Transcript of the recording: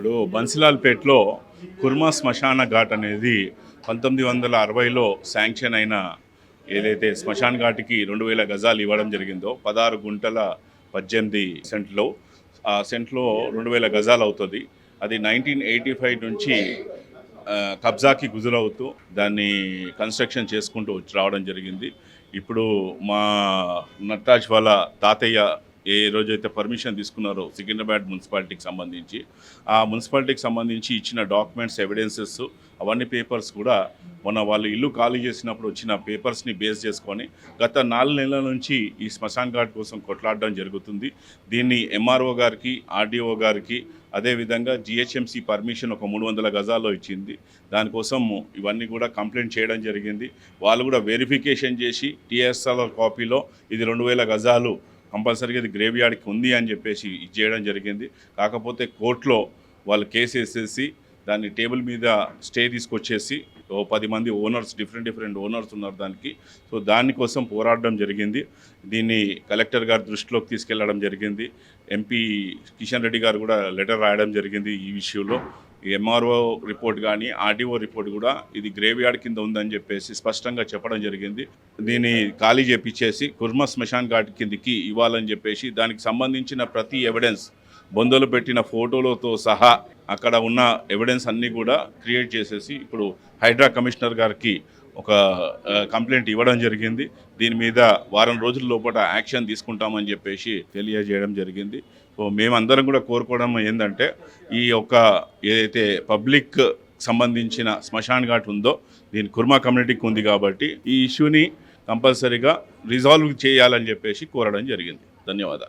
ఇప్పుడు బన్సిలాల్పేటలో కుర్మా శ్మశాన ఘాట్ అనేది 1960లో శాంక్షన్ అయిన ఏదైతే శ్మశాన్ ఘాట్కి 2000 గజాలు ఇవ్వడం జరిగిందో 16 గుంటల 18 సెంట్లో ఆ సెంట్లో 2000 గజాలు అవుతుంది. అది 1985 నుంచి కబ్జాకి గుజరవుతూ దాన్ని కన్స్ట్రక్షన్ చేసుకుంటూ రావడం జరిగింది. ఇప్పుడు మా నట్రాజ్ వాళ్ళ తాతయ్య ఏ రోజైతే పర్మిషన్ తీసుకున్నారో సికింద్రాబాద్ మున్సిపాలిటీకి సంబంధించి ఆ మున్సిపాలిటీకి సంబంధించి ఇచ్చిన డాక్యుమెంట్స్ ఎవిడెన్సెస్ అవన్నీ పేపర్స్ కూడా మొన్న వాళ్ళు ఇల్లు ఖాళీ చేసినప్పుడు వచ్చిన పేపర్స్ని బేస్ చేసుకొని గత 4 నెలల నుంచి ఈ శ్మశాన్ ఘాట్ కోసం కొట్లాడడం జరుగుతుంది. దీన్ని ఎంఆర్ఓ గారికి, ఆర్డీఓ గారికి, అదేవిధంగా జిహెచ్ఎంసీ పర్మిషన్ ఒక 300 గజాల్లో ఇచ్చింది. దానికోసం ఇవన్నీ కూడా కంప్లైంట్ చేయడం జరిగింది. వాళ్ళు కూడా వెరిఫికేషన్ చేసి టీఎస్ఆర్ కాపీలో ఇది 2000 గజాలు కంపల్సరీగా ఇది గ్రేవ్ యార్డ్కి ఉంది అని చెప్పేసి చేయడం జరిగింది. కాకపోతే కోర్టులో వాళ్ళు కేసు వేసేసి దాన్ని టేబుల్ మీద స్టే తీసుకొచ్చేసి 10 మంది ఓనర్స్ డిఫరెంట్ ఓనర్స్ ఉన్నారు దానికి. సో దానికోసం పోరాడడం జరిగింది. దీన్ని కలెక్టర్ గారి దృష్టిలోకి తీసుకెళ్లడం జరిగింది. ఎంపీ కిషన్ రెడ్డి గారు కూడా లెటర్ రాయడం జరిగింది ఈ విషయంలో. ఎంఆర్ఓ రిపోర్ట్ కానీ ఆర్డీఓ రిపోర్ట్ కూడా ఇది గ్రేవ్ యార్డ్ కింద ఉందని చెప్పేసి స్పష్టంగా చెప్పడం జరిగింది. దీన్ని ఖాళీ చేపించేసి కుర్మా శ్మశాన్ ఘాట్ కిందికి ఇవ్వాలని చెప్పేసి దానికి సంబంధించిన ప్రతి ఎవిడెన్స్ బొందలు పెట్టిన ఫోటోలతో సహా అక్కడ ఉన్న ఎవిడెన్స్ అన్నీ కూడా క్రియేట్ చేసేసి ఇప్పుడు హైడ్రా కమిషనర్ గారికి ఒక కంప్లైంట్ ఇవ్వడం జరిగింది. దీని మీద వారం రోజుల లోపల యాక్షన్ తీసుకుంటామని చెప్పేసి తెలియజేయడం జరిగింది. సో మేమందరం కూడా కోరుకోవడం ఏంటంటే ఈ యొక్క ఏదైతే పబ్లిక్ సంబంధించిన శ్మశాన్ ఘాట్ ఉందో దీని కుర్మా కమ్యూనిటీకి ఉంది కాబట్టి ఈ ఇష్యూని కంపల్సరీగా రిజాల్వ్ చేయాలని చెప్పేసి కోరడం జరిగింది. ధన్యవాదాలు.